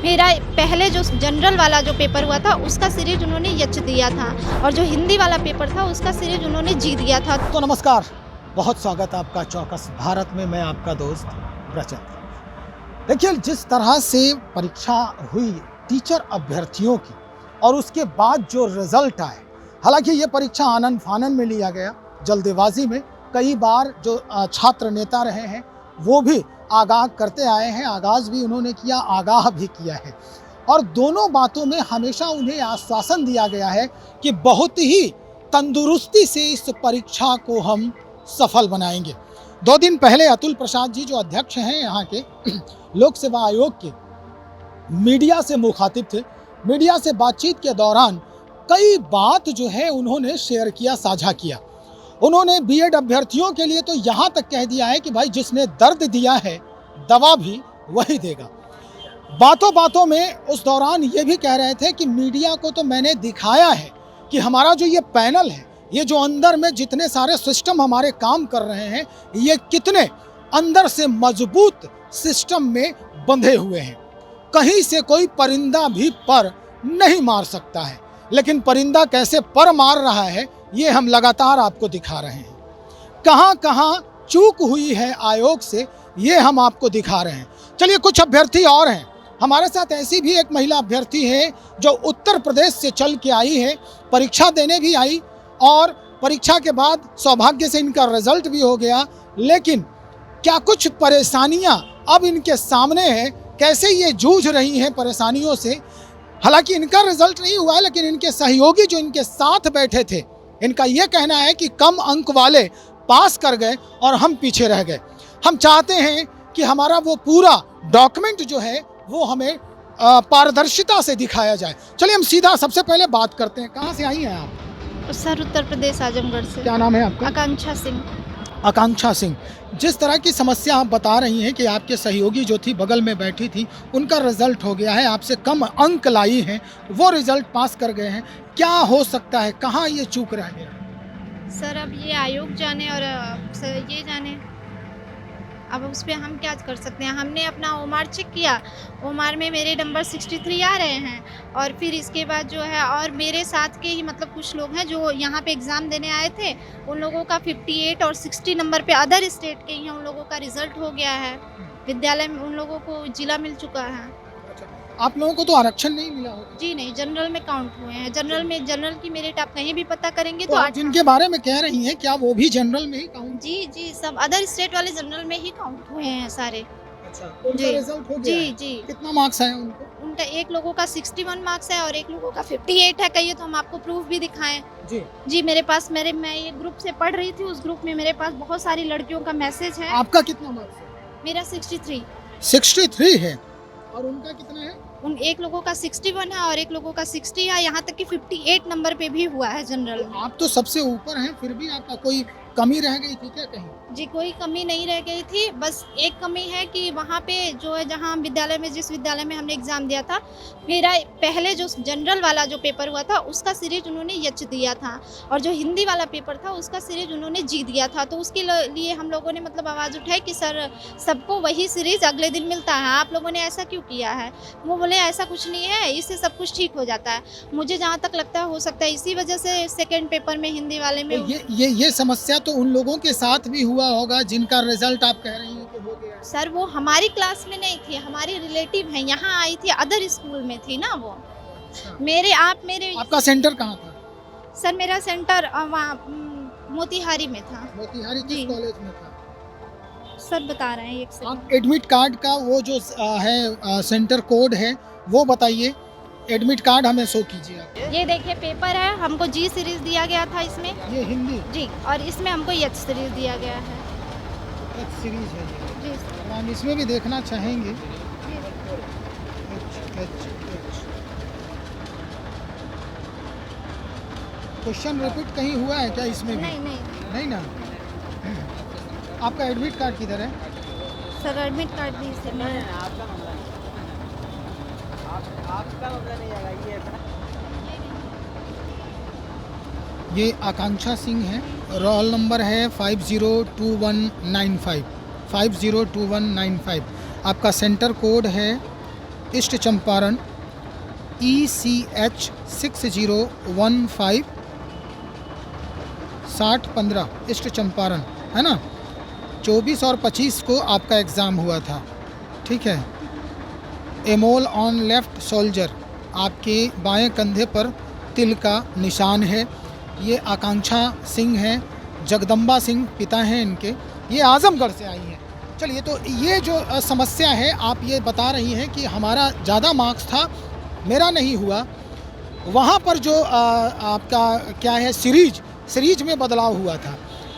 मेरा पहले जो जनरल वाला जो पेपर हुआ था उसका सीरीज उन्होंने यच दिया था और जो हिंदी वाला पेपर था उसका सीरीज उन्होंने जी दिया था। तो नमस्कार, बहुत स्वागत आपका चौकस भारत में। मैं आपका दोस्त प्रचंड। देखिए, जिस तरह से परीक्षा हुई टीचर अभ्यर्थियों की और उसके बाद जो रिजल्ट आए, हालांकि ये परीक्षा आनन फानन में लिया गया, जल्दबाजी में। कई बार जो छात्र नेता रहे हैं वो भी आगाह करते आए हैं, आगाज़ भी उन्होंने किया, आगाह भी किया है। और दोनों बातों में हमेशा उन्हें आश्वासन दिया गया है कि बहुत ही तंदुरुस्ती से इस परीक्षा को हम सफल बनाएंगे। 2 दिन पहले अतुल प्रसाद जी, जो अध्यक्ष हैं यहाँ के लोक सेवा आयोग के, मीडिया से मुखातिब थे। मीडिया से बातचीत के दौरान कई बात जो है उन्होंने शेयर किया, साझा किया। उन्होंने बीएड अभ्यर्थियों के लिए तो यहाँ तक कह दिया है कि भाई जिसने दर्द दिया है दवा भी वही देगा। बातों बातों में उस दौरान ये भी कह रहे थे कि मीडिया को तो मैंने दिखाया है कि हमारा जो ये पैनल है, ये जो अंदर में जितने सारे सिस्टम हमारे काम कर रहे हैं, ये कितने अंदर से मजबूत सिस्टम में बंधे हुए हैं। कहीं से कोई परिंदा भी पर नहीं मार सकता है, लेकिन परिंदा कैसे पर मार रहा है ये हम लगातार आपको दिखा रहे हैं। कहाँ कहाँ चूक हुई है आयोग से ये हम आपको दिखा रहे हैं। चलिए, कुछ अभ्यर्थी और हैं हमारे साथ। ऐसी भी एक महिला अभ्यर्थी है जो उत्तर प्रदेश से चल के आई है, परीक्षा देने भी आई और परीक्षा के बाद सौभाग्य से इनका रिजल्ट भी हो गया। लेकिन क्या कुछ परेशानियां अब इनके सामने हैं, कैसे ये जूझ रही हैं परेशानियों से। हालांकि इनका रिजल्ट नहीं हुआ है, लेकिन इनके सहयोगी जो इनके साथ बैठे थे, इनका ये कहना है कि कम अंक वाले पास कर गए और हम पीछे रह गए। हम चाहते हैं कि हमारा वो पूरा डॉक्यूमेंट जो है वो हमें पारदर्शिता से दिखाया जाए। चलिए, हम सीधा सबसे पहले बात करते हैं। कहाँ से आई हैं आप? सर, उत्तर प्रदेश, आजमगढ़ से। क्या नाम है आपका? आकांक्षा सिंह। आकांक्षा सिंह, जिस तरह की समस्या आप बता रही हैं कि आपके सहयोगी जो थी बगल में बैठी थी, उनका रिजल्ट हो गया है, आपसे कम अंक लाई हैं, वो रिजल्ट पास कर गए हैं, क्या हो सकता है, कहाँ ये चूक रह गया? सर, अब ये आयोग जाने और सर ये जाने, अब उस पर हम क्या कर सकते हैं। हमने अपना ओमार चेक किया, ओमार में मेरे नंबर 63 आ रहे हैं और फिर इसके बाद जो है और मेरे साथ के ही मतलब कुछ लोग हैं जो यहाँ पे एग्ज़ाम देने आए थे, उन लोगों का 58 और 60 नंबर पे अदर स्टेट के ही हैं, उन लोगों का रिज़ल्ट हो गया है। विद्यालय में उन लोगों को जिला मिल चुका है। आप लोगों को तो आरक्षण नहीं मिला होगा? जी नहीं, जनरल में काउंट हुए हैं। जनरल की मेरिट आप कहीं भी पता करेंगे तो आप जिनके बारे में कह रही हैं, क्या वो भी जनरल में ही काउंट? जी, सब अदर स्टेट वाले जनरल में ही काउंट हुए हैं सारे। अच्छा, उनका रिजल्ट हो गया है? जी। कितना मार्क्स आए उनको? उनका एक लोगों का 61 मार्क्स है और एक लोगों का 58 है। कहिए तो हम आपको प्रूफ भी दिखाएं। जी, मेरे पास मैं ये ग्रुप से पढ़ रही थी, उस ग्रुप में मेरे पास बहुत सारी लड़कियों का मैसेज है। आपका कितना मार्क्स है? मेरा 63। 63 है और उनका कितना है? उन एक लोगों का 61 है और एक लोगों का 60 है, यहाँ तक कि 58 नंबर पे भी हुआ है जनरल में। आप तो सबसे ऊपर हैं, फिर भी आपका कोई कमी रह गई थी क्या कहीं? जी, कोई कमी नहीं रह गई थी। बस एक कमी है कि वहाँ पे जो है, जहाँ विद्यालय में, जिस विद्यालय में हमने एग्ज़ाम दिया था, मेरा पहले जो जनरल वाला जो पेपर हुआ था उसका सीरीज उन्होंने यच दिया था और जो हिंदी वाला पेपर था उसका सीरीज उन्होंने जी दिया था। तो उसके लिए हम लोगों ने मतलब आवाज़ उठाई कि सर, सबको वही सीरीज अगले दिन मिलता है, आप लोगों ने ऐसा क्यों किया है। वो बोले ऐसा कुछ नहीं है, इससे सब कुछ ठीक हो जाता है। मुझे जहाँ तक लगता है हो सकता है इसी वजह से सेकेंड पेपर में हिंदी वाले में तो ये समस्या तो उन लोगों के साथ भी हुआ होगा जिनका रिजल्ट आप कह रही हैं कि हो गया। सर, वो हमारी क्लास में नहीं थी, हमारी रिलेटिव है, यहाँ आई थी, अदर स्कूल में थी ना वो। अच्छा। मेरे आपका सेंटर कहाँ था? सर, मेरा सेंटर वहाँ मोतिहारी में था। मोतिहारी किस जी। कॉलेज में था? सर बता रहे हैं, एक आप सेकंड। एडमिट कार्ड का वो जो है सेंटर कोड है वो बताइए। एडमिट कार्ड हमें शो कीजिए आप। ये देखिए पेपर है, हमको जी सीरीज दिया गया था इसमें। ये हिंदी जी, और इसमें हमको एच सीरीज दिया गया है। एक सीरीज है ये। जी सर। और हम इसमें भी देखना चाहेंगे। जी सर। क्वेश्चन रिपीट कहीं हुआ है क्या इसमें भी? नहीं, नहीं ना। आपका एडमिट कार्ड किधर है? सर एडमिट कार्ड भी इसी में है। ये आकांक्षा सिंह है, रोल नंबर है 502195। 502195। आपका सेंटर कोड है east Champaran ECH 6015 6015 east Champaran, है ना। 24 और 25 को आपका एग्ज़ाम हुआ था, ठीक है। एमोल ऑन लेफ्ट शोल्जर, आपके बाएं कंधे पर तिल का निशान है। ये आकांक्षा सिंह हैं, जगदम्बा सिंह पिता हैं इनके, ये आजमगढ़ से आई हैं। चलिए, तो ये जो समस्या है, आप ये बता रही हैं कि हमारा ज़्यादा मार्क्स था, मेरा नहीं हुआ। वहाँ पर जो आपका क्या है, सीरीज में बदलाव हुआ था।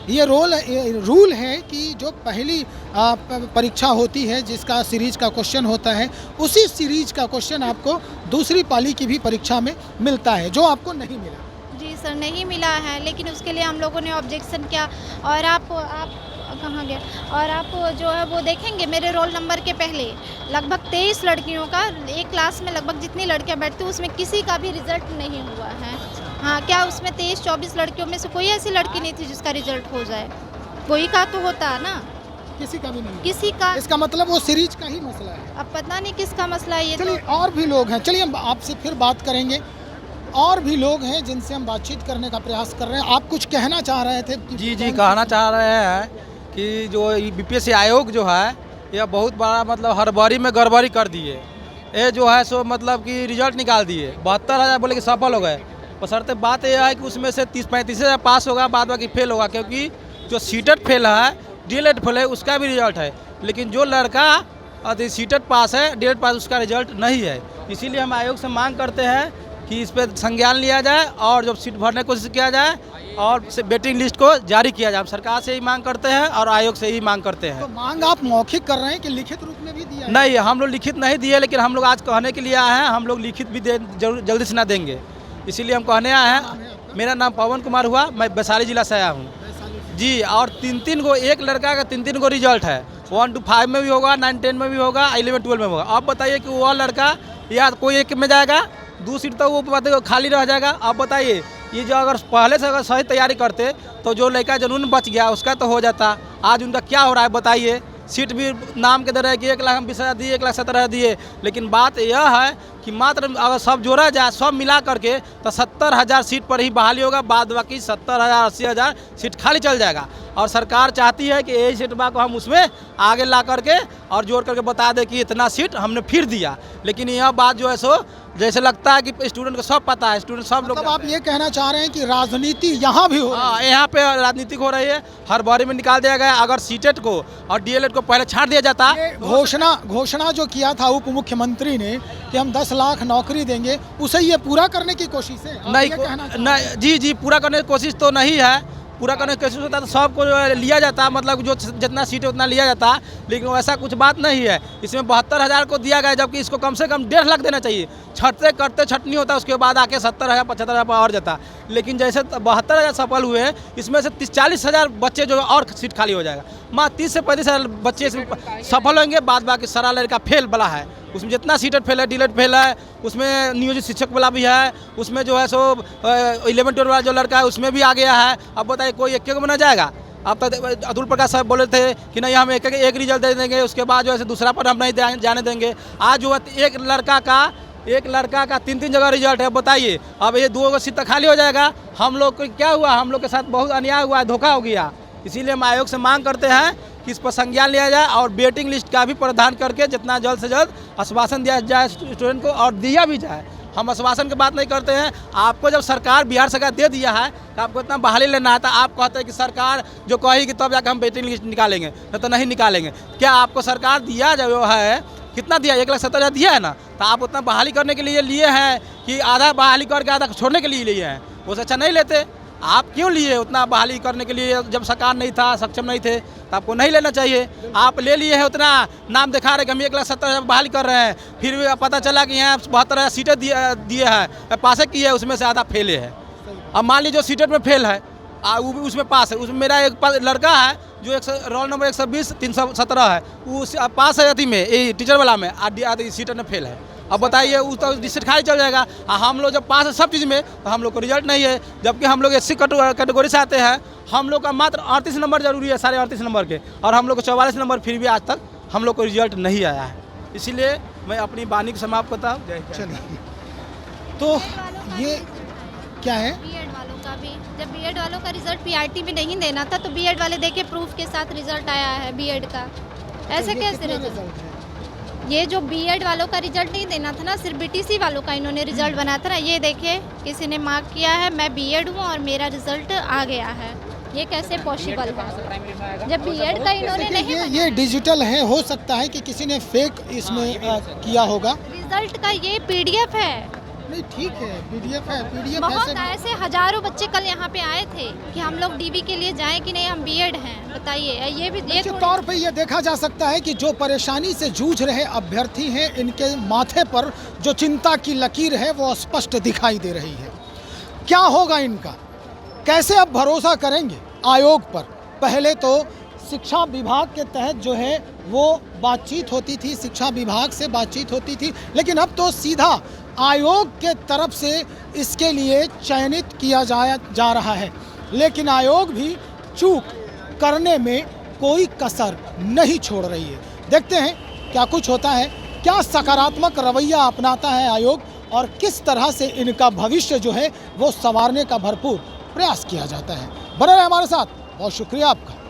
ये रूल है कि जो पहली परीक्षा होती है जिसका सीरीज का क्वेश्चन होता है, उसी सीरीज का क्वेश्चन आपको दूसरी पाली की भी परीक्षा में मिलता है, जो आपको नहीं मिला। जी सर, नहीं मिला है, लेकिन उसके लिए हम लोगों ने ऑब्जेक्शन किया। और आप कहाँ गए? और आप जो है वो देखेंगे, मेरे रोल नंबर के पहले लगभग 23 लड़कियों का, एक क्लास में लगभग जितनी लड़कियां बैठती उसमें किसी का भी रिजल्ट नहीं हुआ है। हाँ, क्या उसमें 23-24 लड़कियों में से कोई ऐसी लड़की नहीं थी जिसका रिजल्ट हो जाए? कोई का तो होता है ना, किसी का भी नहीं, किसी का। इसका मतलब वो सीरीज का ही मसला है। अब पता नहीं किसका मसला है ये। चलिए, तो और भी लोग हैं, चलिए हम आपसे फिर बात करेंगे। और भी लोग हैं जिनसे हम बातचीत करने का प्रयास कर रहे हैं। आप कुछ कहना चाह रहे थे? जी कहना चाह रहे हैं कि जो BPSC आयोग जो है, यह बहुत बड़ा मतलब हड़बड़ी में गड़बड़ी कर दिए। ये जो है सो मतलब कि रिजल्ट निकाल दिए, 72,000 बोले कि सफल हो गए। बशर्ते बात यह है कि उसमें से 30-35 हज़ार पास होगा, बाद बाकी फेल होगा, क्योंकि जो सीटेट फेल है, DLED फेल है, उसका भी रिजल्ट है। लेकिन जो लड़का सीटेट पास है, DLED पास, उसका रिजल्ट नहीं है। इसीलिए हम आयोग से मांग करते हैं कि इस पर संज्ञान लिया जाए और जब सीट भरने की कोशिश किया जाए और वेटिंग लिस्ट को जारी किया जाए। हम सरकार से ही मांग करते हैं और आयोग से ही मांग करते हैं। तो मांग आप मौखिक कर रहे हैं कि लिखित रूप में भी दिया है? नहीं, हम लोग लिखित नहीं दिए, लेकिन हम लोग आज कहने के लिए आए हैं। हम लोग लिखित भी जल्दी से ना देंगे, इसीलिए हम कहने आए हैं। मेरा नाम पवन कुमार हुआ, मैं वैशाली जिला से आया हूँ जी। और 3-3 गो, एक लड़का का 3-3 गो रिजल्ट है। 1 to 5 में भी होगा, 9-10 में भी होगा, 11-12 में होगा। आप बताइए कि वो लड़का या कोई एक में जाएगा, 2 सीट तो वो खाली रह जाएगा। आप बताइए, ये जो अगर पहले से अगर सही तैयारी करते तो जो लड़का जनून बच गया उसका तो हो जाता। आज उनका क्या हो रहा है बताइए। सीट भी नाम के दे रहे कि 1,20,000 दिए, 1,17,000 दिए, लेकिन बात यह है कि मात्र अगर सब जोड़ा जाए, सब मिला करके, तो 70,000 सीट पर ही बहाली होगा। बाद बाकी 70,000 80,000 सीट खाली चल जाएगा। और सरकार चाहती है कि यही सीट को हम उसमें आगे ला करके और जोड़ करके बता दें कि इतना सीट हमने फिर दिया। लेकिन यह बात जो है सो जैसे लगता है कि स्टूडेंट को सब पता है, स्टूडेंट सब लोग। मतलब आप ये कहना चाह रहे हैं कि राजनीति यहाँ भी हो रही है? हाँ, यहाँ पे राजनीतिक हो रही है, हर बारी में निकाल दिया गया। अगर सीटेट को और DLED को पहले छाट दिया जाता। घोषणा जो किया था उप मुख्यमंत्री ने कि हम 10 लाख नौकरी देंगे, उसे ये पूरा करने की कोशिश है? नहीं, जी पूरा करने की कोशिश तो नहीं है। पूरा करने की कोशिश होता तो सबको लिया जाता, मतलब जो जितना सीट है उतना लिया जाता, लेकिन वैसा कुछ बात नहीं है। इसमें 72,000 को दिया गया, जबकि इसको कम से कम 1.5 लाख देना चाहिए। छटते करते छटनी होता, उसके बाद आके 70,000 75,000 पर और जाता। लेकिन जैसे 72,000 सफल हुए, इसमें से 30-40,000 बच्चे जो और सीट खाली हो जाएगा। मात्र 30 से 35,000 बच्चे इसमें सफल होंगे, बाद बाकी सारा लड़का फेल वाला है। उसमें जितना सीटेट फेल है, DLED फेल है, उसमें नियोजित शिक्षक वाला भी है, उसमें जो है सो 11-12 वाला जो लड़का है उसमें भी आ गया है। अब बताइए कोई एक को बना जाएगा? अब तक अतुल प्रकाश साहब बोले थे कि नहीं, हम एक रिजल्ट दे देंगे, उसके बाद जो है दूसरा पर हम नहीं जाने देंगे। आज जो है एक लड़का का 3-3 जगह रिजल्ट है। बताइए, अब ये 2 सीट तक खाली हो जाएगा। हम लोग को क्या हुआ? हम लोग के साथ बहुत अन्याय हुआ है, धोखा हो गया। इसीलिए हम आयोग से मांग करते हैं कि इस पर संज्ञान लिया जाए और वेटिंग लिस्ट का भी प्रावधान करके जितना जल्द से जल्द आश्वासन दिया जाए स्टूडेंट को, और दिया भी जाए। हम आश्वासन की बात नहीं करते हैं। आपको जब सरकार, बिहार सरकार दे दिया है तो आपको इतना बहाली लेना आता, आप कहते हैं कि सरकार जो कहेगी तब जाकर हम वेटिंग लिस्ट निकालेंगे, नहीं तो नहीं निकालेंगे। क्या आपको सरकार दिया जो है, कितना दिया? 1,70,000 दिया है ना, तो आप उतना बहाली करने के लिए लिए हैं कि आधा बहाली करके आधा छोड़ने के लिए लिए हैं? उससे अच्छा नहीं लेते। आप क्यों लिए उतना बहाली करने के लिए? जब सरकार नहीं था, सक्षम नहीं थे, तो आपको नहीं लेना चाहिए। आप ले लिए हैं उतना, नाम दिखा रहे कि हम 1,70,000 बहाली कर रहे हैं, फिर भी पता चला कि यहाँ 72,000 सीटें दिए हैं, पास की है, उसमें से आधा फेले है। अब मान लीजिए जो सीटेट में फेल है उसमें पास है। उसमें मेरा एक लड़का है जो रोल नंबर 120-317 है, वो पास है अथी में, टीचर वाला में, आधी सीटेट में फेल है। अब बताइए, उस तो डिस्ट्रिक्ट खाली चल जाएगा। हम लोग जब पास है सब चीज़ में, तो हम लोग को रिजल्ट नहीं है। जबकि हम लोग SC कैटेगरी से आते हैं, हम लोग का मात्र 38 नंबर जरूरी है, 38.5 नंबर के, और हम लोग को 44 नंबर, फिर भी आज तक हम लोग को रिजल्ट नहीं आया है। इसीलिए मैं अपनी वाणी को समाप्त करता हूँ। जय हिंद। चलिए, तो ये क्या है? बीएड वालों का भी, जब बीएड वालों का रिजल्ट पीआरटी में नहीं देना था तो बीएड वाले देखिए प्रूफ के साथ रिजल्ट आया है बीएड का। ऐसे ये कैसे कितना रिजल्ट? रिजल्ट है? ये जो बीएड वालों का रिजल्ट नहीं देना था ना, सिर्फ बीटीसी वालों का इन्होंने रिजल्ट बनाया था ना। ये देखिए किसी ने मार्क किया है मैं बीएड हूँ और मेरा रिजल्ट आ गया है। ये कैसे पॉसिबल है जब बीएड का इन्होंने देखिए, नहीं ये डिजिटल है, हो सकता है कि किसी ने फेक इसमें किया होगा। रिजल्ट का ये पीडीएफ है। नहीं, ठीक है, पीडीएफ है, पीडीएफ बहुत ऐसे ऐसे हजारों बच्चे कल यहाँ पे आए थे कि हम लोग डीबी के लिए जाएं कि नहीं, हम बीएड हैं। बताइए, ये भी ये निश्चित तौर पे ये देखा जा सकता है कि जो परेशानी से जूझ रहे अभ्यर्थी हैं, इनके माथे पर जो चिंता की लकीर है वो स्पष्ट दिखाई दे रही है। क्या होगा इनका? कैसे अब भरोसा करेंगे आयोग पर? पहले तो शिक्षा विभाग के तहत जो है वो बातचीत होती थी, शिक्षा विभाग से बातचीत होती थी, लेकिन अब तो सीधा आयोग के तरफ से इसके लिए चयनित किया जा रहा है। लेकिन आयोग भी चूक करने में कोई कसर नहीं छोड़ रही है। देखते हैं क्या कुछ होता है, क्या सकारात्मक रवैया अपनाता है आयोग और किस तरह से इनका भविष्य जो है वो संवारने का भरपूर प्रयास किया जाता है। बने रहे हमारे साथ, बहुत शुक्रिया आपका।